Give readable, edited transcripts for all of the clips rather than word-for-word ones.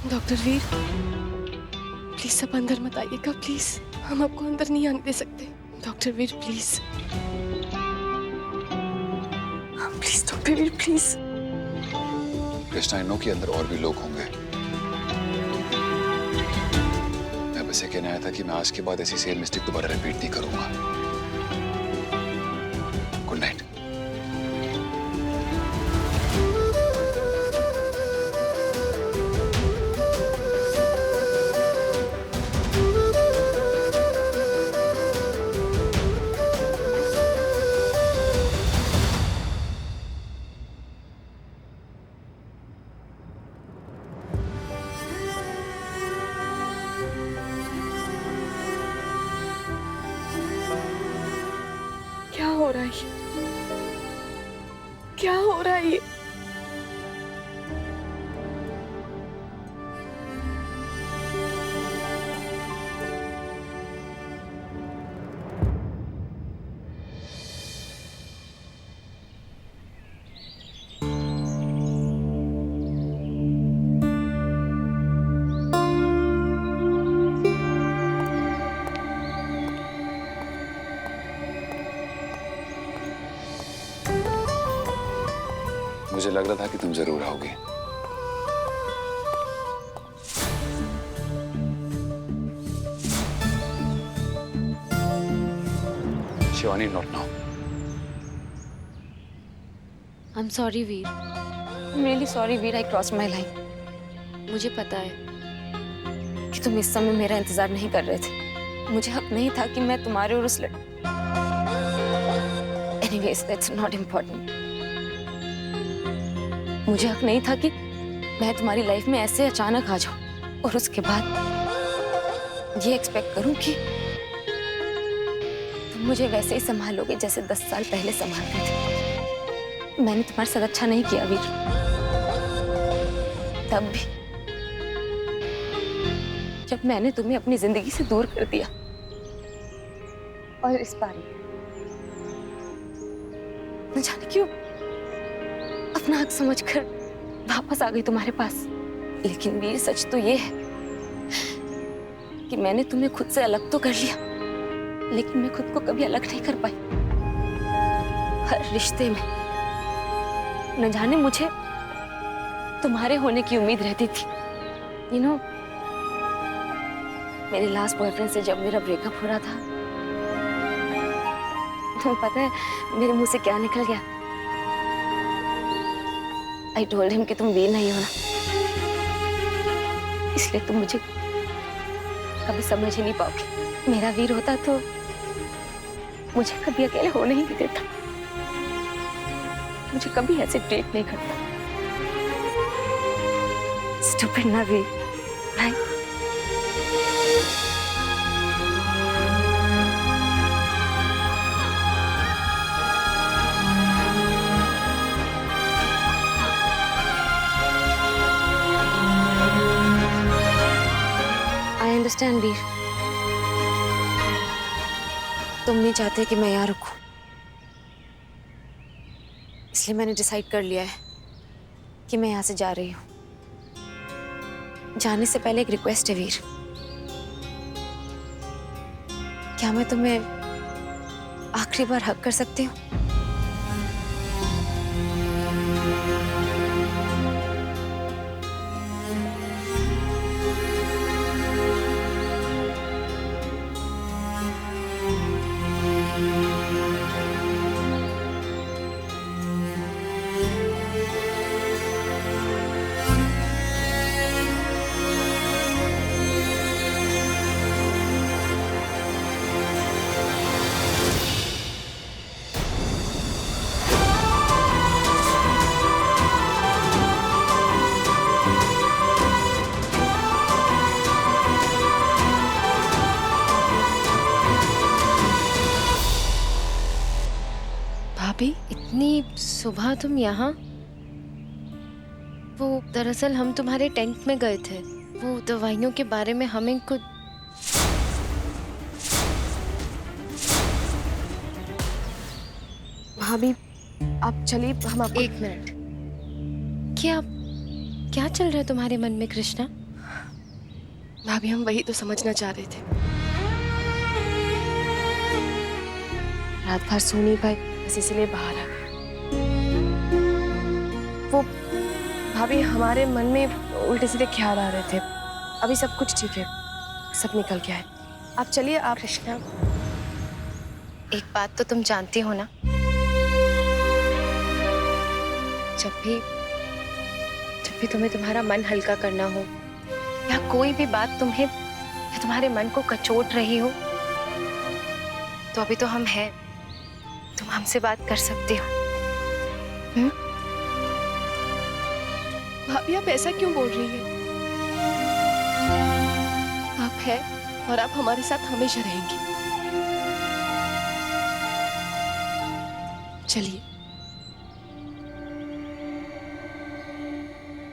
Doctor Veer, please सब अंदर मत आइएगा प्लीज। हम आपको अंदर नहीं आने दे सकते। Doctor Veer please, please doctor Veer please. Krishna, no के अंदर और भी लोग होंगे। मैं बस ये कहने आया था कि मैं आज के बाद ऐसी सेम मिस्टेक दोबारा रिपीट नहीं करूंगा। Good night. क्या हो रहा है? क्या हो रहा है? मुझे लग रहा था कि तुम जरूर आओगे। Shivani, not now. I'm sorry Veer. I'm really sorry Veer, I crossed my line। मुझे पता है कि तुम इस समय मेरा इंतजार नहीं कर रहे थे। मुझे हक नहीं था कि मैं तुम्हारे और उस Anyways, that's not important। मुझे हक नहीं था कि मैं तुम्हारी लाइफ में ऐसे अचानक आ जाऊं और उसके बाद ये एक्सपेक्ट करूं कि तुम मुझे वैसे ही संभालोगे जैसे 10 साल पहले संभालते थे। मैंने तुम्हारे साथ अच्छा नहीं किया वीर, तब भी जब मैंने तुम्हें अपनी जिंदगी से दूर कर दिया और इस बार न जाने क्यों अपना हक समझकर वापस आ गई तुम्हारे पास। लेकिन वीर, सच तो ये है कि मैंने तुम्हें खुद से अलग तो कर लिया, लेकिन मैं खुद को कभी अलग नहीं कर पाई। हर रिश्ते में न जाने मुझे तुम्हारे होने की उम्मीद रहती थी। यू नो, मेरे लास्ट बॉयफ्रेंड से जब मेरा ब्रेकअप हो रहा था, तुम्हें पता है मेरे मुंह से क्या निकल गया? I told him कि तुम वीर नहीं हो ना, इसलिए तुम मुझे कभी समझ ही नहीं पाओगे। मेरा वीर होता तो मुझे कभी अकेले होने ही नहीं देता, मुझे कभी ऐसे ट्रीट नहीं करता। Stupid ना वीर, right? I understand वीर, तुम नहीं चाहते कि मैं यहाँ रुकूं, इसलिए मैंने डिसाइड कर लिया है कि मैं यहाँ से जा रही हूँ। जाने से पहले एक रिक्वेस्ट है वीर, क्या मैं तुम्हें आखिरी बार हक कर सकती हूँ? भाभी, इतनी सुबह तुम यहाँ? वो दरअसल हम तुम्हारे टेंट में गए थे, वो दवाइयों के बारे में हमें कुछ। भाभी आप चलिए, हम आपको। एक मिनट, क्या चल रहा है तुम्हारे मन में कृष्णा? भाभी हम वही तो समझना चाह रहे थे। रात भर सो नहीं पाए, बस इसीलिए बाहर आ गए। वो भाभी हमारे मन में उल्टे सीधे ख्याल आ रहे थे। अभी सब कुछ ठीक है, सब निकल गया है। आप चलिए। आप कृष्णा, एक बात तो तुम जानती हो ना, जब भी तुम्हें तुम्हारा मन हल्का करना हो या कोई भी बात तुम्हारे मन को कचोट रही हो, तो अभी तो हम हैं, तुम हमसे बात कर सकते हो। भाभी आप ऐसा क्यों बोल रही हैं? आप हैं और आप हमारे साथ हमेशा रहेंगी। चलिए।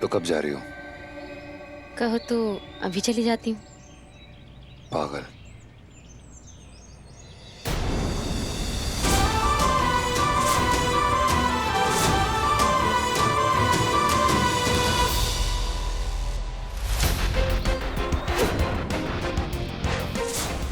तो कब जा रही हो? कहो तो अभी चली जाती हूँ। पागल।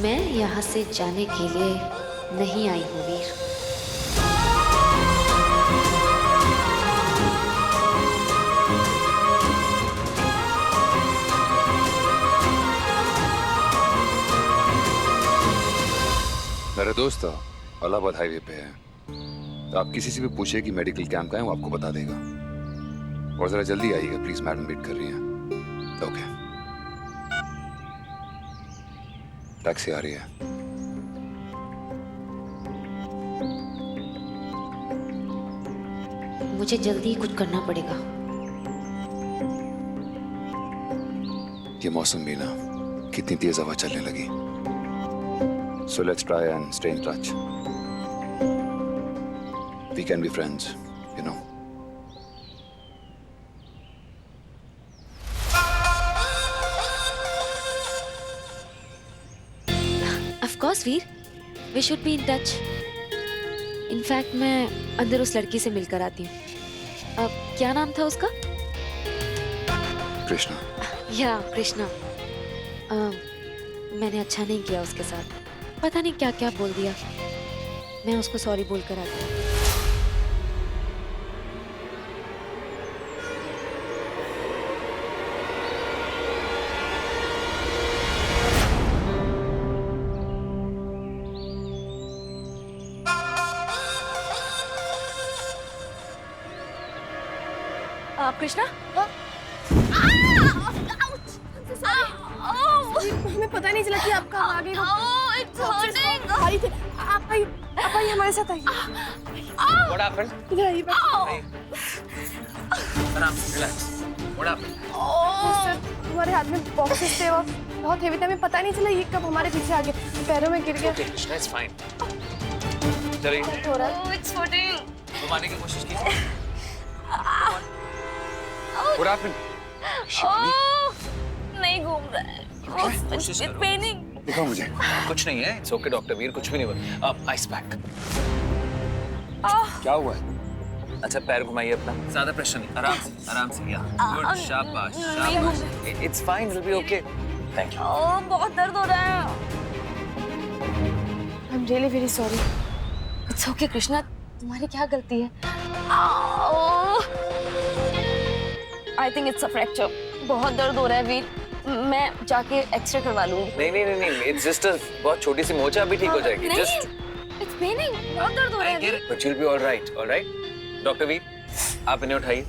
मैं यहाँ से जाने के लिए नहीं आई हूँ वीर। मेरा दोस्त इलाहाबाद हाईवे पे है, तो आप किसी से भी पूछिए कि मेडिकल कैंप का है, वो आपको बता देगा। और जरा जल्दी आइएगा प्लीज, मैडम वेट कर रही हैं। ओके, टैक्सी आ रही है। मुझे जल्दी कुछ करना पड़ेगा। ये मौसम भी ना कितनी तेज हवा चलने लगी। So let's try and stay in touch. We can be friends, you know. Of course Veer, we should be in touch. In fact मैं अंदर उस लड़की से मिलकर आती हूँ। अब क्या नाम था उसका? कृष्णा। या कृष्णा। मैंने अच्छा नहीं किया उसके साथ, पता नहीं क्या क्या बोल दिया। मैं उसको सॉरी बोलकर आती हूँ। कृष्णा, हमें पता नहीं चला कि आप कहाँ आ गए हो। भारी थे। आप आइए हमारे साथ आइए। What happened? इधर आइए। आराम से, relax. What happened? सर, हमारे हाथ में बॉक्सेस थे और बहुत हेवी थे, हमें पता नहीं चला ये कब हमारे पीछे आ गए। पैरों में गिर गया। Okay, Krishna, it's fine. चलिए, हो रहा है। घुमाने की कोशिश कीजिए. What happened? नहीं घूम रहा है। कोशिश करो. पेनिंग। दिखाओ मुझे। कुछ नहीं है. It's okay, डॉक्टर वीर, कुछ भी नहीं हुआ. Ice pack. क्या हुआ है? अच्छा, पैर घुमाइए अपना. ज़्यादा प्रेशर नहीं. आराम से. Yeah. Good. शाबाश. It's fine. It'll be okay. Thank you. बहुत दर्द हो रहा है। I'm really very sorry. It's okay Krishna, तुम्हारी क्या गलती है? I think it's a fracture. बहुत दर्द हो रहा है वीर, मैं जाके एक्सरे करवा लूंगी। नहीं. It's just a बहुत छोटी सी मोच है, अभी ठीक हो जाएगी. नहीं, Just. it's paining. बहुत दर्द हो रहा I है get Veer. it, but you'll be all right. Doctor Veer, आप इन्हें उठाइए.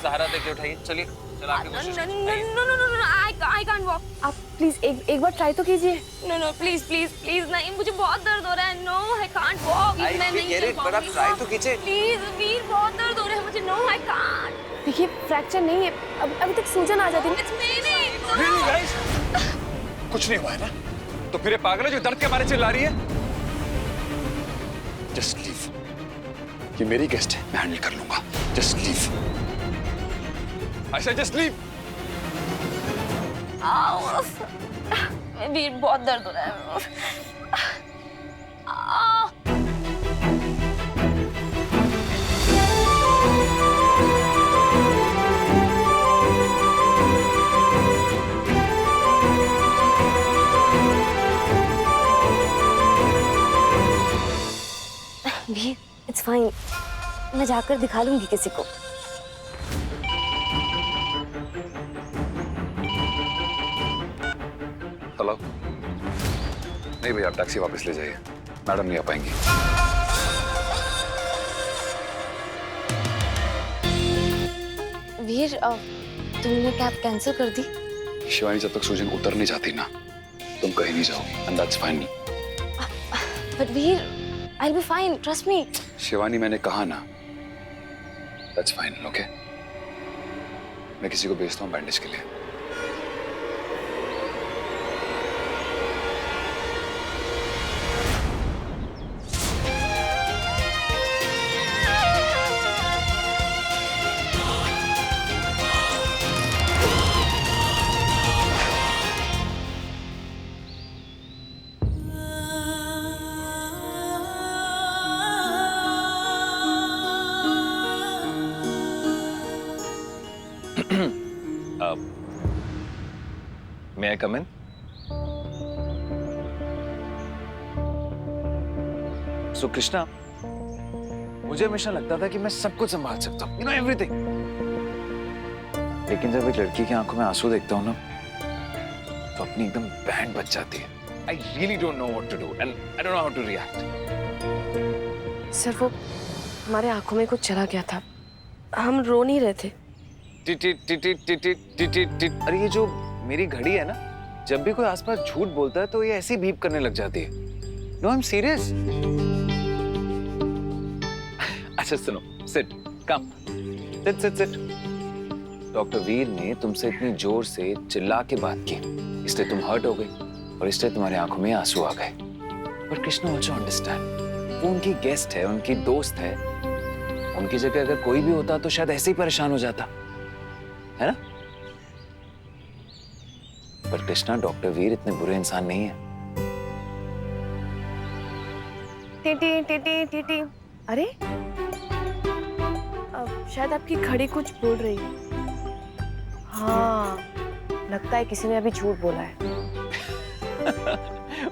सहारा देके उठाइए. चलिए, चलाने की कोशिश कीजिए. No, I can't walk. आप प्लीज एक बार ट्राई तो कीजिए। No, please नहीं, मुझे बहुत दर्द हो रहा है। No, I can't walk. I मैं नहीं get चल it, but आप पाऊंगी। try तो कीजिए. Please वीर, बहुत दर्द हो रहा है मुझे। No, I can't. देखिए फ्रैक्चर नहीं है, अभी तक सूजन आ जाती है। It's paining. Really, guys? कुछ नहीं हुआ है ना? तो फिर ये पागल है जो दर्द के मारे चिल्ला रही है? Just leave. ये मेरी गेस्ट है, मैं हैंडल कर लूंगा. Just leave. I said just leave. वीर, बहुत दर्द हो रहा है। मैं जाकर दिखा लूंगी किसी को। हेलो। नहीं भैया, आप टैक्सी वापस ले जाइए, मैडम नहीं आ पाएंगी। वीर, तुमने कैब कैंसिल कर दी? शिवानी, जब तक सूजन उतर नहीं जाती ना, तुम कहीं नहीं जाओगी, and that's fine. But Veer, I will be fine, trust me. Shivani, मैंने कहा ना, दैट्स फाइन, ओके? मैं किसी को भेजता हूँ बैंडेज के लिए। May I come in? So Krishna, मुझे हमेशा लगता था कि मैं सब कुछ संभाल सकता हूँ, you know everything. लेकिन जब एक लड़की की आंखों में आंसू देखता हूँ ना, तो अपनी एकदम बैंड बज जाती है. I really don't know what to do and I don't know how to react. Sir, वो हमारे आंखों में कुछ चला गया था, हम रो नहीं रहे थे। Tit tit tit tit tit tit tit tit. अरे ये जो मेरी घड़ी है ना, जब भी कोई आसपास झूठ बोलता है तो ये ऐसे ही बीप करने लग जाती है। No, I am serious. अच्छा सुनो, sit, come, sit sit sit. Doctor Veer ने तुमसे इतनी जोर से चिल्ला के बात की, इसलिए तुम हर्ट हो गई और इसलिए तुम्हारी आंखों में आंसू आ गए। पर कृष्णा ऑल्सो अंडरस्टैंड, वो उनकी गेस्ट है, उनकी दोस्त है। उनकी जगह अगर कोई भी होता तो शायद ऐसे ही परेशान हो जाता, है ना? पर कृष्णा, डॉक्टर वीर इतने बुरे इंसान नहीं है। TT TT TT. अरे, शायद आपकी घड़ी कुछ बोल रही है। हाँ, लगता है किसी ने अभी झूठ बोला है।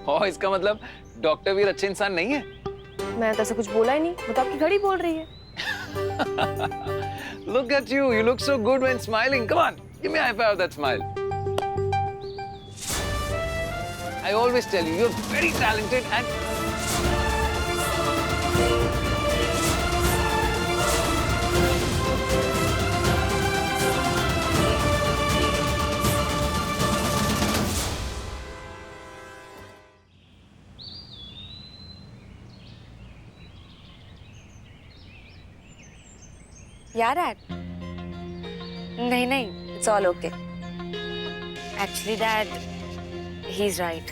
और इसका मतलब डॉक्टर वीर अच्छे इंसान नहीं है? मैं तो ऐसा कुछ बोला ही नहीं, वो तो आपकी घड़ी बोल रही है। Look at you. You look so good when smiling. Come on, give me a high five of that smile. I always tell you, you're very talented and... यार डैड, नहीं नहीं, it's all okay. Actually dad, he is right.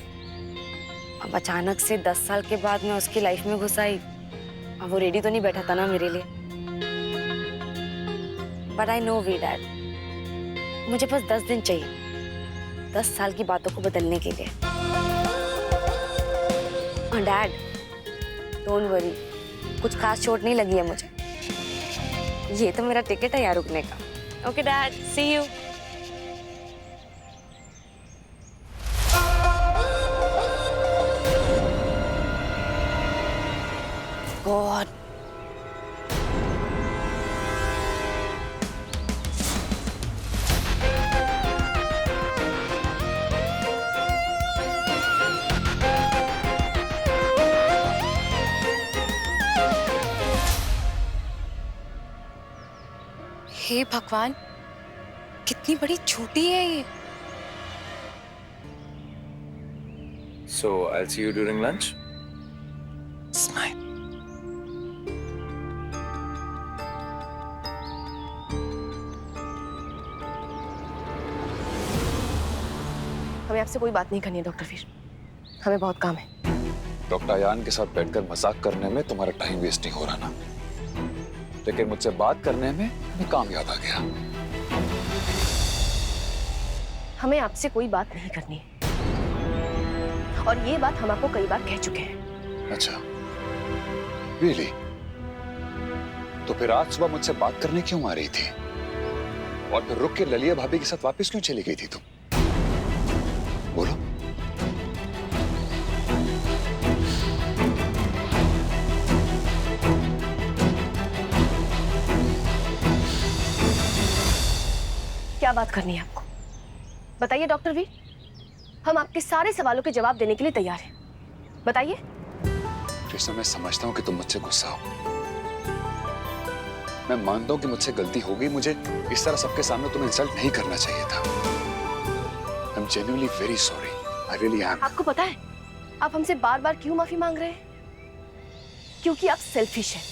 अब अचानक से 10 साल के बाद मैं उसकी लाइफ में घुस आई, अब वो रेडी तो नहीं बैठा था ना मेरे लिए। But I know we dad, मुझे बस 10 दिन चाहिए 10 साल की बातों को बदलने के लिए। और डैड, डोंट वरी, कुछ खास चोट नहीं लगी है मुझे। ये तो मेरा टिकट है यहाँ रुकने का। Okay dad, see you. God, हे भगवान, कितनी बड़ी झूठी है ये। So, I'll see you during lunch. Smile. हमें आपसे कोई बात नहीं करनी है डॉक्टर वीर, हमें बहुत काम है। डॉक्टर अयान के साथ बैठकर मजाक करने में तुम्हारा टाइम वेस्ट नहीं हो रहा ना, लेकिन मुझसे बात करने में हमें काम याद आ गया। हमें आपसे कोई बात नहीं करनी है, और ये बात हम आपको कई बार कह चुके हैं। अच्छा, रियली? तो फिर आज सुबह मुझसे बात करने क्यों आ रही थी, और फिर रुक के ललिया भाभी के साथ वापस क्यों चली गई थी तुम? बोलो। क्या बात करनी है आपको? बताइए डॉक्टर वीर, हम आपके सारे सवालों के जवाब देने के लिए तैयार हैं। बताइए। कृष्णा, मैं समझता हूँ कि तुम मुझसे गुस्सा हो। मैं मानता हूँ कि मुझसे गलती हो गई। मुझे इस तरह सबके सामने तुम्हें इंसल्ट नहीं करना चाहिए था। I'm genuinely very sorry. I really am. आपको पता है आप हमसे बार बार क्यों माफी मांग रहे हैं? क्योंकि आप सेल्फिश हैं,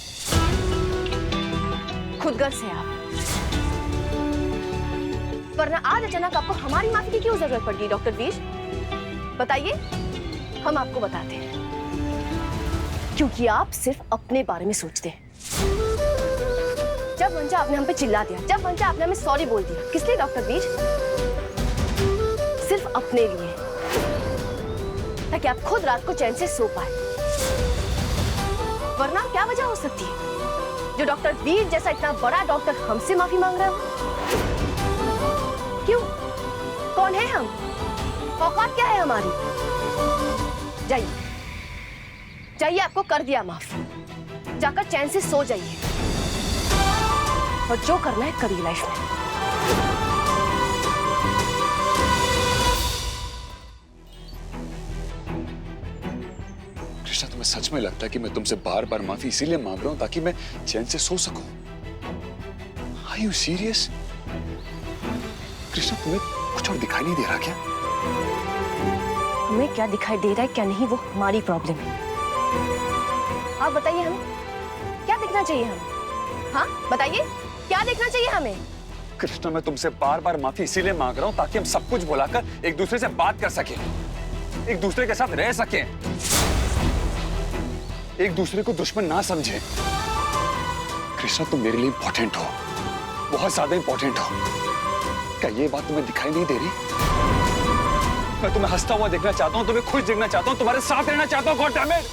खुदगर्ज हैं आप। वरना आज अचानक आपको हमारी माफी की क्यों जरूरत पड़ गई डॉक्टर वीर? बताइए, हम आपको बताते हैं। क्योंकि आप सिर्फ अपने बारे में सोचते हैं। जब वंजा आपने हम पे चिल्ला दिया, जब वंजा आपने हमें सॉरी बोल दिया, किस लिए डॉक्टर वीर? सिर्फ अपने लिए, ताकि आप खुद रात को चैन से सो पाए। वरना क्या वजह हो सकती है जो डॉक्टर वीर जैसा इतना बड़ा डॉक्टर हमसे माफी मांग रहा हो? क्यों? कौन है हम? औकात क्या है हमारी? जाइए जाइए, आपको कर दिया माफ। जाकर चैन से सो जाइए और जो करना है करिए लाइफ में। कृष्णा, तुम्हें सच में लगता है कि मैं तुमसे बार बार माफी इसीलिए मांग रहा हूँ ताकि मैं चैन से सो सकूं? Are you serious? कृष्णा, तुम्हें कुछ और दिखाई नहीं दे रहा क्या? हमें क्या दिखाई दे रहा है क्या नहीं, वो हमारी प्रॉब्लम है। आप बताइए, हमें क्या दिखना चाहिए? हमें हाँ बताइए, क्या देखना चाहिए हमें? कृष्णा, मैं तुमसे बार बार माफी इसीलिए मांग रहा हूँ ताकि हम सब कुछ भुलाकर एक दूसरे से बात कर सकें, एक दूसरे के साथ रह सकें, एक दूसरे को दुश्मन ना समझें। कृष्णा, तुम मेरे लिए इंपॉर्टेंट हो, बहुत ज्यादा इंपॉर्टेंट हो। क्या ये बात तुम्हें दिखाई नहीं दे रही? मैं तुम्हें हंसता हुआ देखना चाहता हूँ, तुम्हें खुश देखना चाहता हूँ, तुम्हारे साथ रहना चाहता हूँ। God damn it!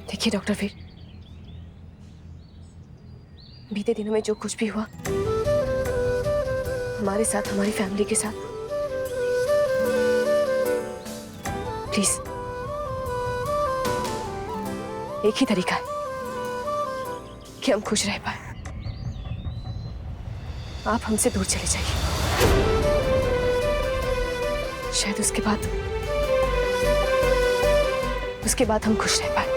देखिए डॉक्टर वीर, बीते दिनों में जो कुछ भी हुआ हमारे साथ, हमारी फैमिली के साथ, प्लीज एक ही तरीका है कि हम खुश रह पाए। आप हमसे दूर चले जाइए, शायद उसके बाद हम खुश रह पाए।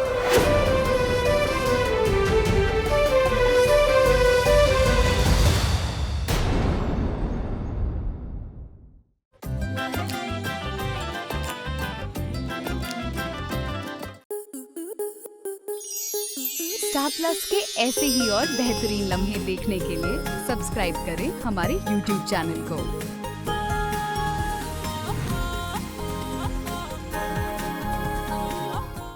स्टार प्लस के ऐसे ही और बेहतरीन लम्हे देखने के लिए सब्सक्राइब करें हमारे YouTube चैनल को।